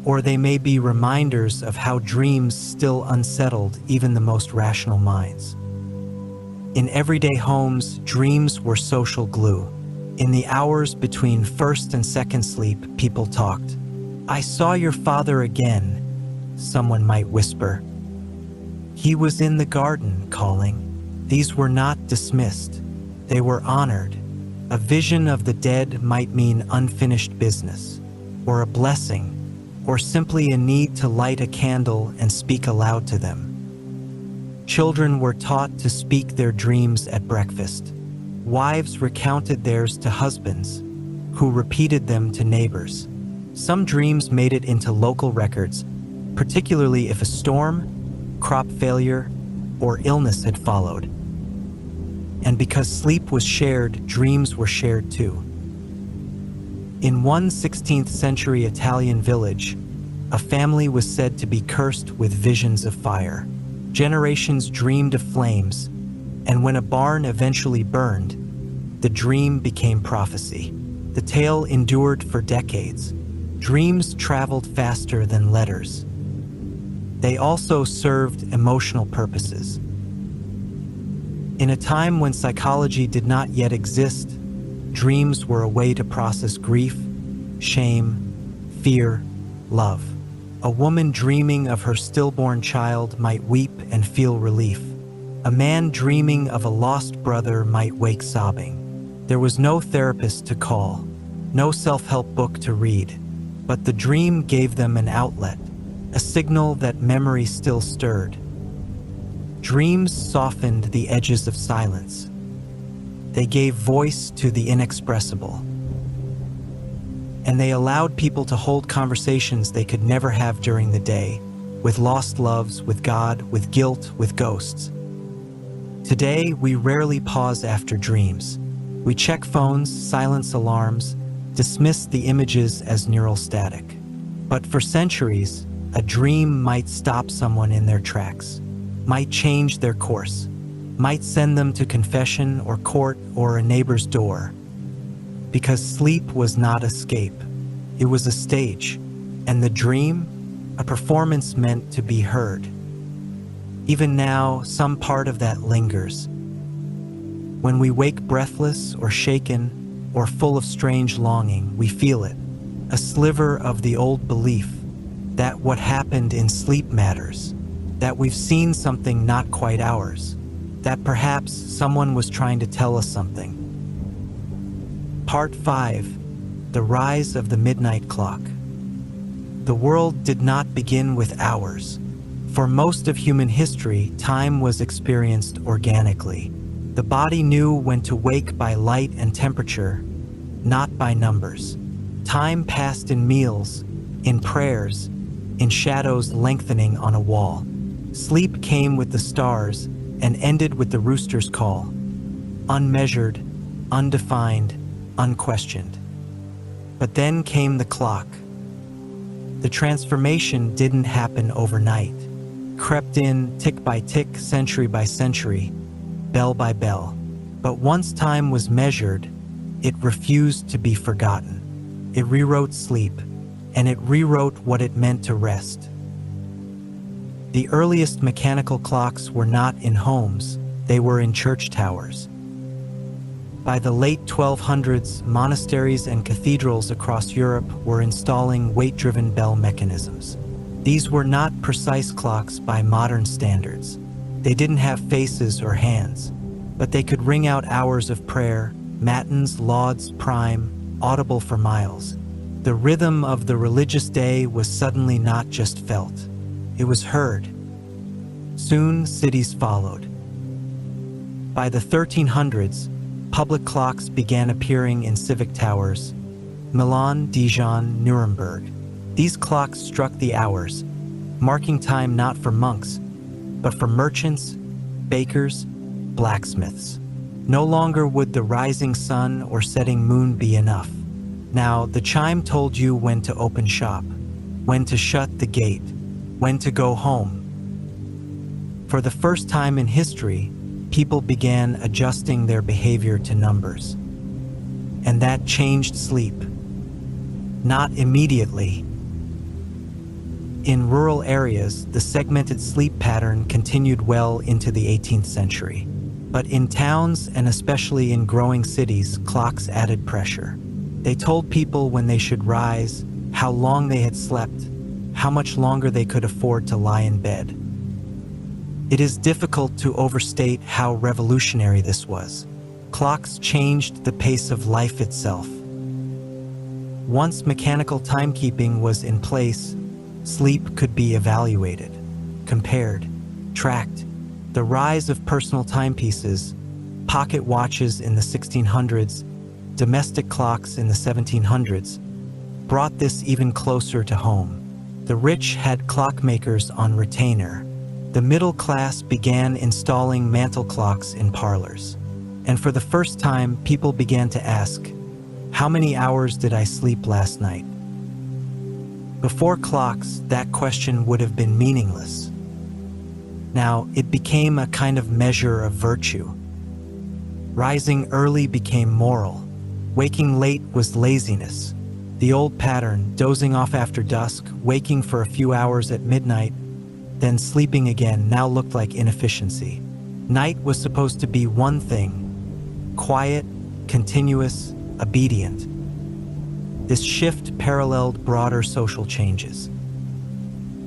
or they may be reminders of how dreams still unsettled even the most rational minds. In everyday homes, dreams were social glue. In the hours between first and second sleep, people talked. "I saw your father again," someone might whisper. "He was in the garden calling." These were not dismissed. They were honored. A vision of the dead might mean unfinished business, or a blessing, or simply a need to light a candle and speak aloud to them. Children were taught to speak their dreams at breakfast. Wives recounted theirs to husbands, who repeated them to neighbors. Some dreams made it into local records, particularly if a storm, crop failure, or illness had followed. And because sleep was shared, dreams were shared too. In one 16th century Italian village, a family was said to be cursed with visions of fire. Generations dreamed of flames, and when a barn eventually burned, the dream became prophecy. The tale endured for decades. Dreams traveled faster than letters. They also served emotional purposes. In a time when psychology did not yet exist, dreams were a way to process grief, shame, fear, love. A woman dreaming of her stillborn child might weep and feel relief. A man dreaming of a lost brother might wake sobbing. There was no therapist to call, no self-help book to read, but the dream gave them an outlet, a signal that memory still stirred. Dreams softened the edges of silence. They gave voice to the inexpressible. And they allowed people to hold conversations they could never have during the day, with lost loves, with God, with guilt, with ghosts. Today, we rarely pause after dreams. We check phones, silence alarms, dismiss the images as neural static. But for centuries, a dream might stop someone in their tracks, might change their course, might send them to confession or court or a neighbor's door. Because sleep was not escape. It was a stage, and the dream, a performance meant to be heard. Even now, some part of that lingers. When we wake breathless or shaken or full of strange longing, we feel it, a sliver of the old belief that what happened in sleep matters, that we've seen something not quite ours, that perhaps someone was trying to tell us something. Part 5. The Rise of the Midnight Clock. The world did not begin with hours. For most of human history, time was experienced organically. The body knew when to wake by light and temperature, not by numbers. Time passed in meals, in prayers, in shadows lengthening on a wall. Sleep came with the stars and ended with the rooster's call. Unmeasured, undefined, unquestioned. But then came the clock. The transformation didn't happen overnight. Crept in tick by tick, century by century, bell by bell. But once time was measured, it refused to be forgotten. It rewrote sleep, and it rewrote what it meant to rest. The earliest mechanical clocks were not in homes, they were in church towers. By the late 1200s, monasteries and cathedrals across Europe were installing weight-driven bell mechanisms. These were not precise clocks by modern standards. They didn't have faces or hands, but they could ring out hours of prayer, matins, lauds, prime, audible for miles. The rhythm of the religious day was suddenly not just felt, it was heard. Soon, cities followed. By the 1300s, public clocks began appearing in civic towers, Milan, Dijon, Nuremberg. These clocks struck the hours, marking time not for monks, but for merchants, bakers, blacksmiths. No longer would the rising sun or setting moon be enough. Now, the chime told you when to open shop, when to shut the gate, when to go home. For the first time in history, people began adjusting their behavior to numbers. And that changed sleep. Not immediately. In rural areas, the segmented sleep pattern continued well into the 18th century. But in towns, and especially in growing cities, clocks added pressure. They told people when they should rise, how long they had slept, how much longer they could afford to lie in bed. It is difficult to overstate how revolutionary this was. Clocks changed the pace of life itself. Once mechanical timekeeping was in place, sleep could be evaluated, compared, tracked. The rise of personal timepieces, pocket watches in the 1600s, domestic clocks in the 1700s, brought this even closer to home. The rich had clockmakers on retainer. The middle class began installing mantel clocks in parlors. And for the first time, people began to ask, how many hours did I sleep last night? Before clocks, that question would have been meaningless. Now, it became a kind of measure of virtue. Rising early became moral. Waking late was laziness. The old pattern, dozing off after dusk, waking for a few hours at midnight, then sleeping again, now looked like inefficiency. Night was supposed to be one thing: quiet, continuous, obedient. This shift paralleled broader social changes.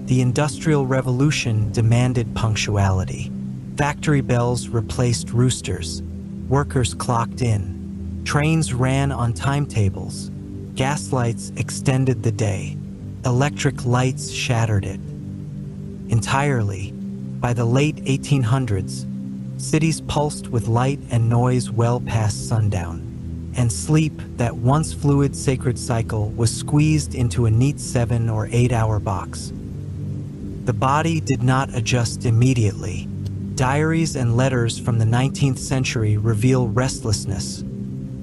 The Industrial Revolution demanded punctuality. Factory bells replaced roosters. Workers clocked in. Trains ran on timetables. Gaslights extended the day. Electric lights shattered it. Entirely, by the late 1800s, cities pulsed with light and noise well past sundown. And sleep, that once fluid sacred cycle, was squeezed into a neat 7 or 8 hour box. The body did not adjust immediately. Diaries and letters from the 19th century reveal restlessness,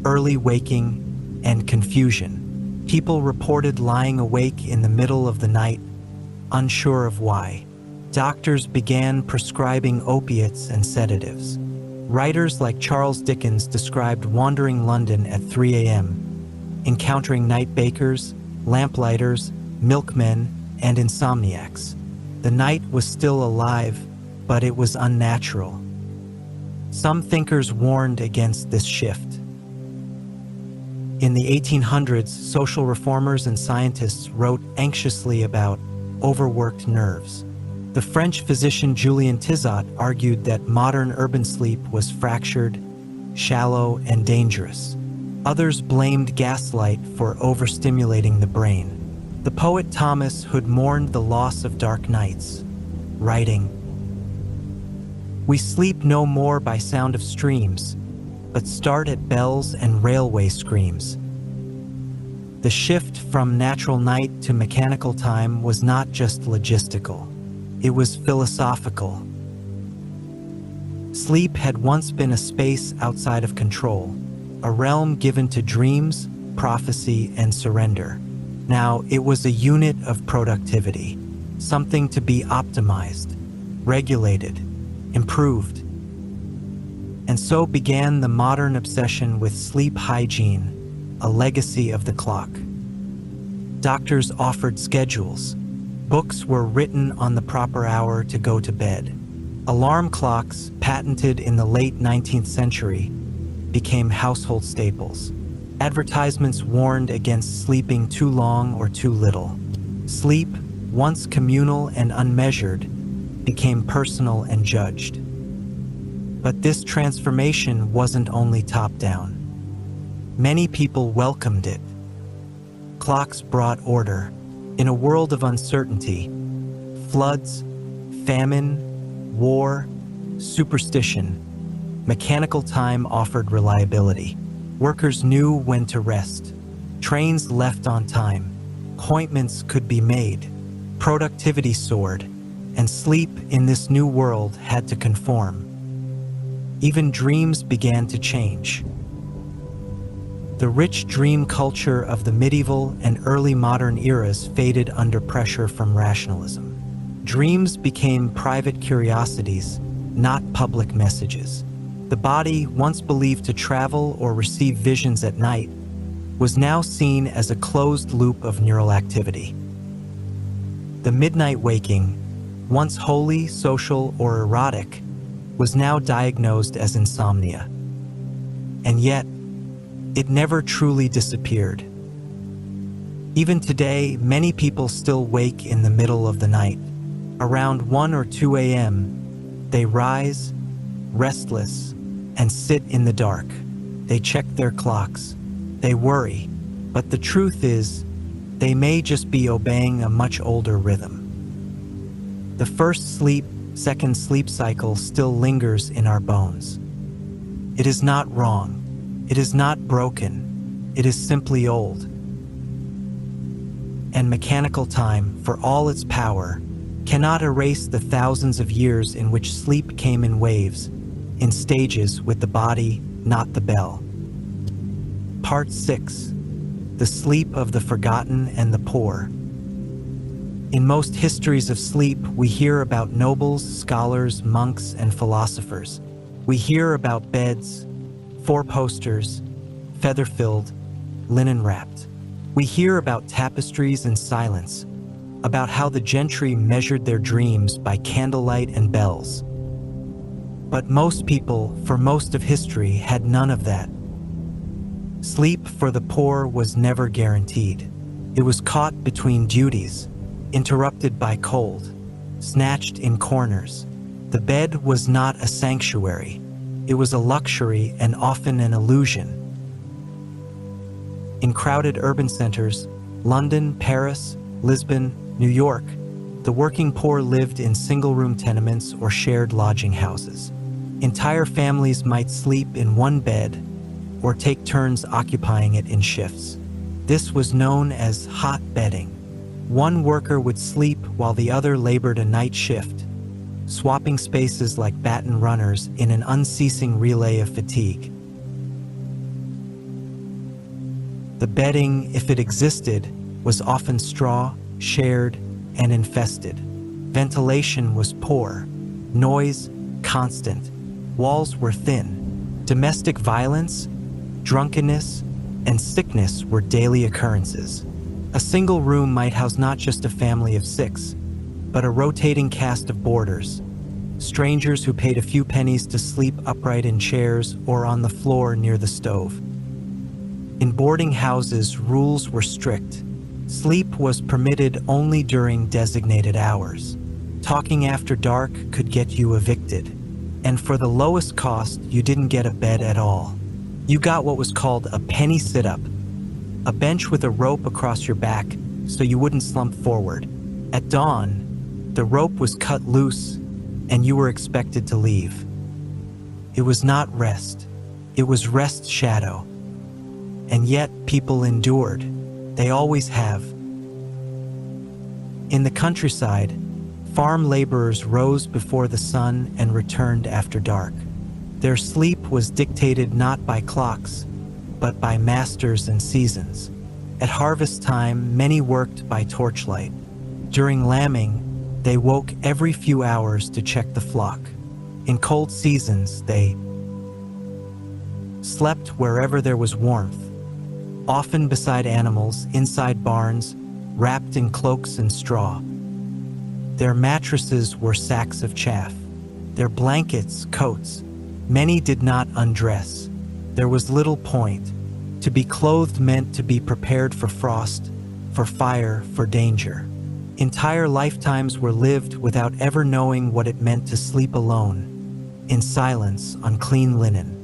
early waking, and confusion. People reported lying awake in the middle of the night, unsure of why. Doctors began prescribing opiates and sedatives. Writers like Charles Dickens described wandering London at 3 a.m., encountering night bakers, lamplighters, milkmen, and insomniacs. The night was still alive, but it was unnatural. Some thinkers warned against this shift. In the 1800s, social reformers and scientists wrote anxiously about overworked nerves. The French physician Julien Tizot argued that modern urban sleep was fractured, shallow, and dangerous. Others blamed gaslight for overstimulating the brain. The poet Thomas Hood mourned the loss of dark nights, writing, "We sleep no more by sound of streams, but start at bells and railway screams." The shift from natural night to mechanical time was not just logistical. It was philosophical. Sleep had once been a space outside of control, a realm given to dreams, prophecy, and surrender. Now it was a unit of productivity, something to be optimized, regulated, improved. And so began the modern obsession with sleep hygiene, a legacy of the clock. Doctors offered schedules. Books were written on the proper hour to go to bed. Alarm clocks, patented in the late 19th century, became household staples. Advertisements warned against sleeping too long or too little. Sleep, once communal and unmeasured, became personal and judged. But this transformation wasn't only top-down. Many people welcomed it. Clocks brought order. In a world of uncertainty, floods, famine, war, superstition, mechanical time offered reliability. Workers knew when to rest. Trains left on time. Appointments could be made. Productivity soared, and sleep in this new world had to conform. Even dreams began to change. The rich dream culture of the medieval and early modern eras faded under pressure from rationalism. Dreams became private curiosities, not public messages. The body, once believed to travel or receive visions at night, was now seen as a closed loop of neural activity. The midnight waking, once holy, social, or erotic, was now diagnosed as insomnia. And yet, it never truly disappeared. Even today, many people still wake in the middle of the night. Around 1 or 2 a.m., they rise, restless, and sit in the dark. They check their clocks. They worry. But the truth is, they may just be obeying a much older rhythm. The first sleep, second sleep cycle still lingers in our bones. It is not wrong. It is not broken. It is simply old. And mechanical time, for all its power, cannot erase the thousands of years in which sleep came in waves, in stages with the body, not the bell. Part 6. The sleep of the forgotten and the poor. In most histories of sleep, we hear about nobles, scholars, monks, and philosophers. We hear about beds, four-posters, feather-filled, linen-wrapped. We hear about tapestries and silence, about how the gentry measured their dreams by candlelight and bells. But most people, for most of history, had none of that. Sleep for the poor was never guaranteed. It was caught between duties, interrupted by cold, snatched in corners. The bed was not a sanctuary. It was a luxury and often an illusion. In crowded urban centers, London, Paris, Lisbon, New York, the working poor lived in single-room tenements or shared lodging houses. Entire families might sleep in one bed or take turns occupying it in shifts. This was known as hot bedding. One worker would sleep while the other labored a night shift, swapping spaces like baton runners in an unceasing relay of fatigue. The bedding, if it existed, was often straw, shared, and infested. Ventilation was poor, noise constant, walls were thin. Domestic violence, drunkenness, and sickness were daily occurrences. A single room might house not just a family of 6, but a rotating cast of boarders, strangers who paid a few pennies to sleep upright in chairs or on the floor near the stove. In boarding houses, rules were strict. Sleep was permitted only during designated hours. Talking after dark could get you evicted. And for the lowest cost, you didn't get a bed at all. You got what was called a penny sit-up, a bench with a rope across your back so you wouldn't slump forward. At dawn, the rope was cut loose and you were expected to leave. It was not rest. It was rest shadow. And yet people endured. They always have. In the countryside, farm laborers rose before the sun and returned after dark. Their sleep was dictated not by clocks, but by masters and seasons. At harvest time, many worked by torchlight. During lambing, they woke every few hours to check the flock. In cold seasons, they slept wherever there was warmth, often beside animals, inside barns, wrapped in cloaks and straw. Their mattresses were sacks of chaff, their blankets, coats. Many did not undress. There was little point. To be clothed meant to be prepared for frost, for fire, for danger. Entire lifetimes were lived without ever knowing what it meant to sleep alone, in silence, on clean linen.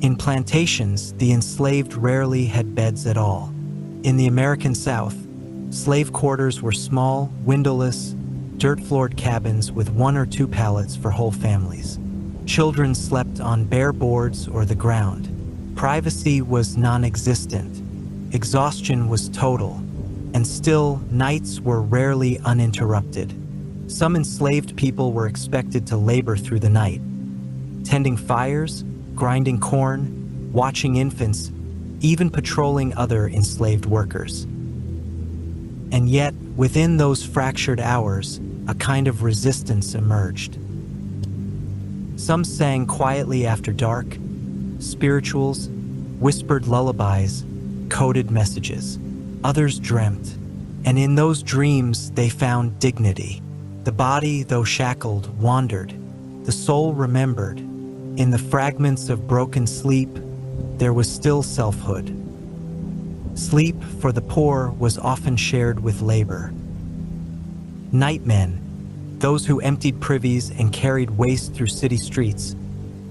In plantations, the enslaved rarely had beds at all. In the American South, slave quarters were small, windowless, dirt-floored cabins with 1 or 2 pallets for whole families. Children slept on bare boards or the ground. Privacy was non-existent. Exhaustion was total. And still, nights were rarely uninterrupted. Some enslaved people were expected to labor through the night, tending fires, grinding corn, watching infants, even patrolling other enslaved workers. And yet, within those fractured hours, a kind of resistance emerged. Some sang quietly after dark, spirituals, whispered lullabies, coded messages. Others dreamt, and in those dreams they found dignity. The body, though shackled, wandered. The soul remembered. In the fragments of broken sleep, there was still selfhood. Sleep, for the poor, was often shared with labor. Nightmen, those who emptied privies and carried waste through city streets,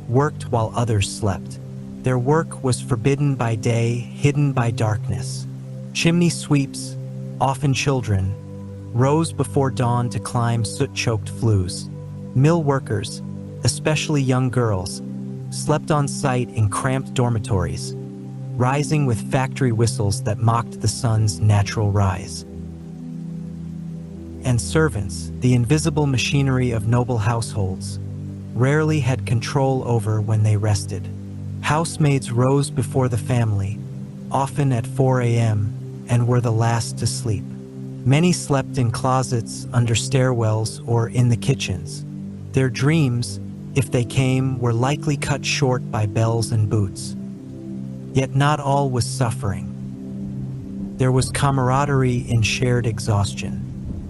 worked while others slept. Their work was forbidden by day, hidden by darkness. Chimney sweeps, often children, rose before dawn to climb soot-choked flues. Mill workers, especially young girls, slept on site in cramped dormitories, rising with factory whistles that mocked the sun's natural rise. And servants, the invisible machinery of noble households, rarely had control over when they rested. Housemaids rose before the family, often at 4 a.m., and were the last to sleep. Many slept in closets, under stairwells, or in the kitchens. Their dreams, if they came, were likely cut short by bells and boots. Yet not all was suffering. There was camaraderie in shared exhaustion.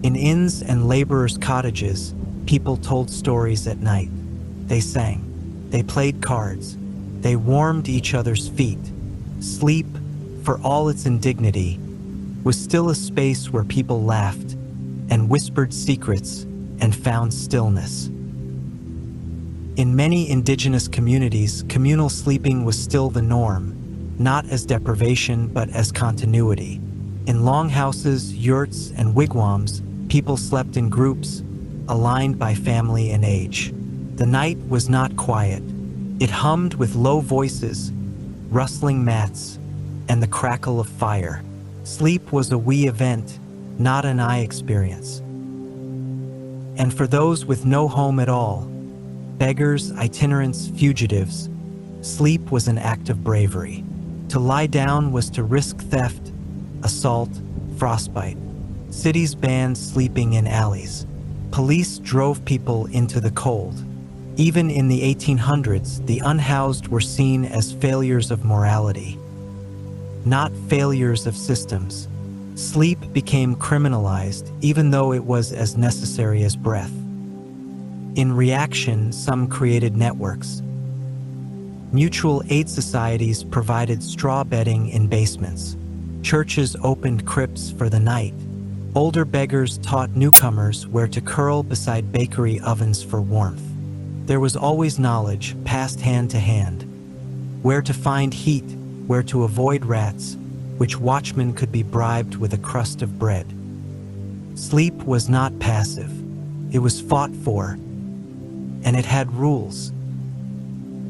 In inns and laborers' cottages, people told stories at night. They sang. They played cards. They warmed each other's feet. Sleep, for all its indignity, was still a space where people laughed and whispered secrets and found stillness. In many indigenous communities, communal sleeping was still the norm, not as deprivation but as continuity. In longhouses, yurts, and wigwams, people slept in groups, aligned by family and age. The night was not quiet. It hummed with low voices, rustling mats, and the crackle of fire. Sleep was a we event, not an I experience. And for those with no home at all, beggars, itinerants, fugitives, sleep was an act of bravery. To lie down was to risk theft, assault, frostbite. Cities banned sleeping in alleys. Police drove people into the cold. Even in the 1800s, the unhoused were seen as failures of morality, not failures of systems. Sleep became criminalized, even though it was as necessary as breath. In reaction, some created networks. Mutual aid societies provided straw bedding in basements. Churches opened crypts for the night. Older beggars taught newcomers where to curl beside bakery ovens for warmth. There was always knowledge passed hand to hand. Where to find heat, where to avoid rats, which watchman could be bribed with a crust of bread. Sleep was not passive. It was fought for, and it had rules.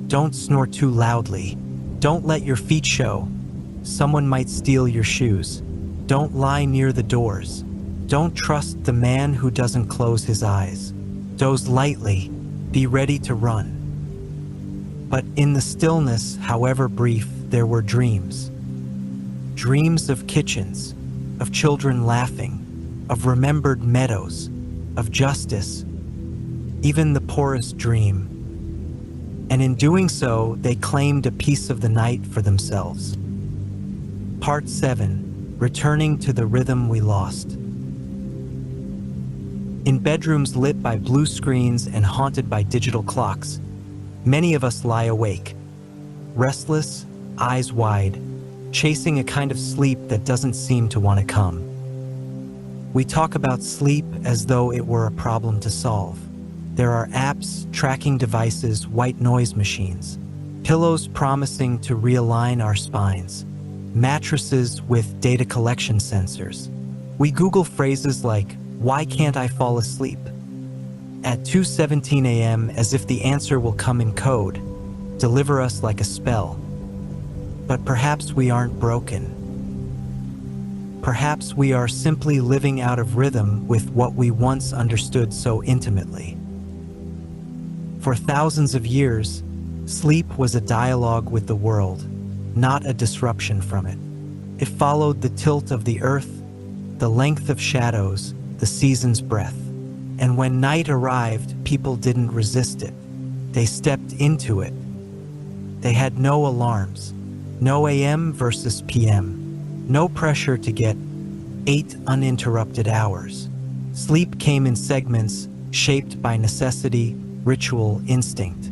Don't snore too loudly. Don't let your feet show. Someone might steal your shoes. Don't lie near the doors. Don't trust the man who doesn't close his eyes. Doze lightly. Be ready to run. But in the stillness, however brief, there were dreams. Dreams of kitchens, of children laughing, of remembered meadows, of justice, even the poorest dream. And in doing so, they claimed a piece of the night for themselves. Part 7, Returning to the Rhythm We Lost. In bedrooms lit by blue screens and haunted by digital clocks, many of us lie awake, restless, eyes wide, chasing a kind of sleep that doesn't seem to want to come. We talk about sleep as though it were a problem to solve. There are apps, tracking devices, white noise machines, pillows promising to realign our spines, mattresses with data collection sensors. We Google phrases like, "Why can't I fall asleep?" at 2:17 a.m. as if the answer will come in code, deliver us like a spell. But perhaps we aren't broken. Perhaps we are simply living out of rhythm with what we once understood so intimately. For thousands of years, sleep was a dialogue with the world, not a disruption from it. It followed the tilt of the earth, the length of shadows, the season's breath. And when night arrived, people didn't resist it. They stepped into it. They had no alarms, no AM versus PM, no pressure to get 8 uninterrupted hours. Sleep came in segments shaped by necessity, ritual, instinct.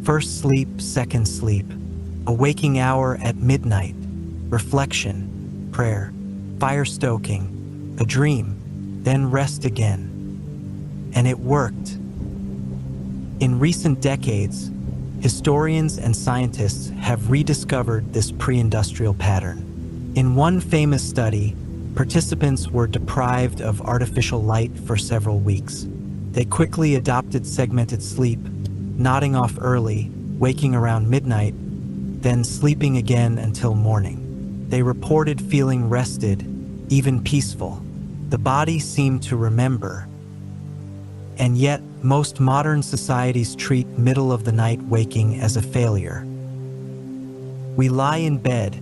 First sleep, second sleep, a waking hour at midnight, reflection, prayer, fire stoking, a dream, then rest again. And it worked. In recent decades, historians and scientists have rediscovered this pre-industrial pattern. In one famous study, participants were deprived of artificial light for several weeks. They quickly adopted segmented sleep, nodding off early, waking around midnight, then sleeping again until morning. They reported feeling rested, even peaceful. The body seemed to remember. And yet, most modern societies treat middle-of-the-night waking as a failure. We lie in bed,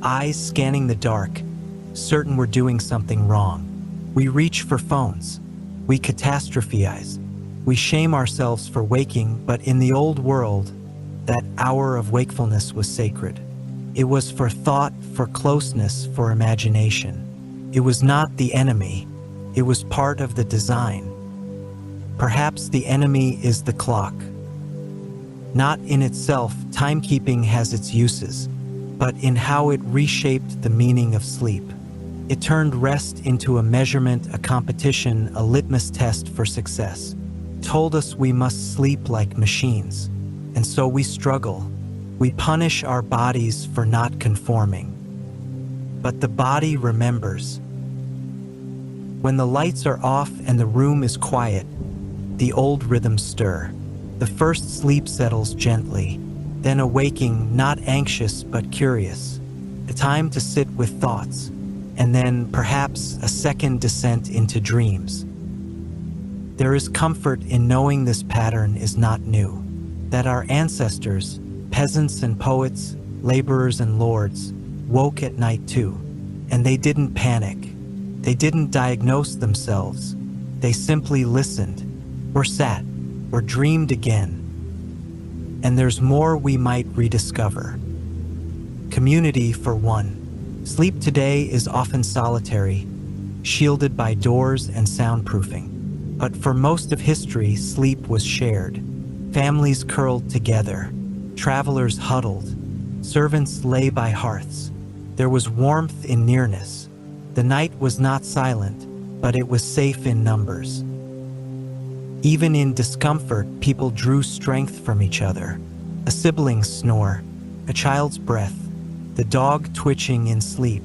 eyes scanning the dark, certain we're doing something wrong. We reach for phones. We catastrophize. We shame ourselves for waking, but in the old world, that hour of wakefulness was sacred. It was for thought, for closeness, for imagination. It was not the enemy. It was part of the design. Perhaps the enemy is the clock. Not in itself, timekeeping has its uses, but in how it reshaped the meaning of sleep. It turned rest into a measurement, a competition, a litmus test for success. Told us we must sleep like machines, and so we struggle. We punish our bodies for not conforming. But the body remembers. When the lights are off and the room is quiet, the old rhythms stir. The first sleep settles gently, then a waking, not anxious but curious. A time to sit with thoughts, and then perhaps a second descent into dreams. There is comfort in knowing this pattern is not new, that our ancestors, peasants and poets, laborers and lords, woke at night too, and they didn't panic. They didn't diagnose themselves. They simply listened, or sat, or dreamed again. And there's more we might rediscover. Community, for one. Sleep today is often solitary, shielded by doors and soundproofing. But for most of history, sleep was shared. Families curled together, travelers huddled, servants lay by hearths. There was warmth in nearness. The night was not silent, but it was safe in numbers. Even in discomfort, people drew strength from each other. A sibling's snore, a child's breath, the dog twitching in sleep.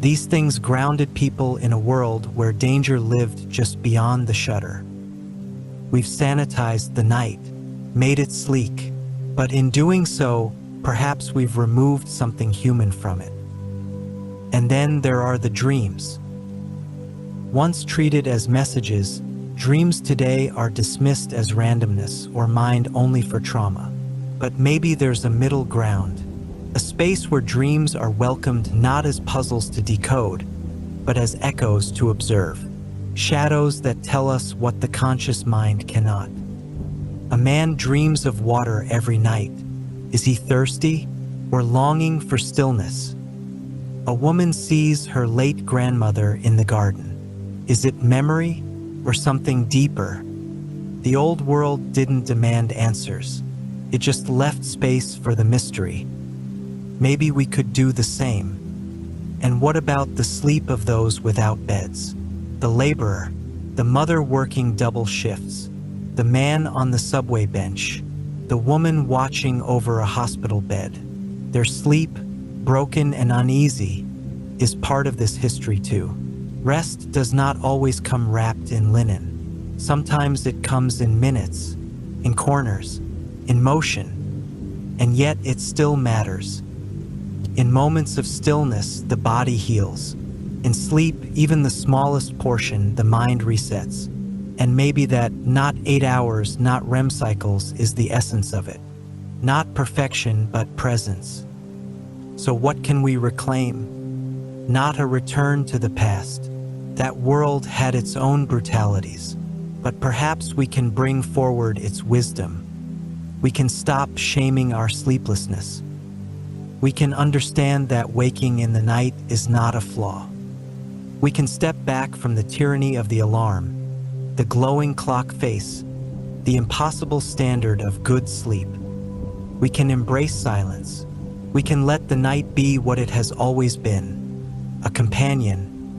These things grounded people in a world where danger lived just beyond the shutter. We've sanitized the night, made it sleek, but in doing so, perhaps we've removed something human from it. And then there are the dreams. Once treated as messages, dreams today are dismissed as randomness or mind only for trauma. But maybe there's a middle ground, a space where dreams are welcomed not as puzzles to decode, but as echoes to observe, shadows that tell us what the conscious mind cannot. A man dreams of water every night. Is he thirsty or longing for stillness? A woman sees her late grandmother in the garden. Is it memory or something deeper? The old world didn't demand answers. It just left space for the mystery. Maybe we could do the same. And what about the sleep of those without beds? The laborer, the mother working double shifts, the man on the subway bench, the woman watching over a hospital bed. Their sleep, broken and uneasy, is part of this history too. Rest does not always come wrapped in linen. Sometimes it comes in minutes, in corners, in motion, and yet it still matters. In moments of stillness, the body heals. In sleep, even the smallest portion, the mind resets. And maybe that not 8 hours, not REM cycles is the essence of it. Not perfection, but presence. So what can we reclaim? Not a return to the past. That world had its own brutalities, but perhaps we can bring forward its wisdom. We can stop shaming our sleeplessness. We can understand that waking in the night is not a flaw. We can step back from the tyranny of the alarm, the glowing clock face, the impossible standard of good sleep. We can embrace silence. We can let the night be what it has always been, a companion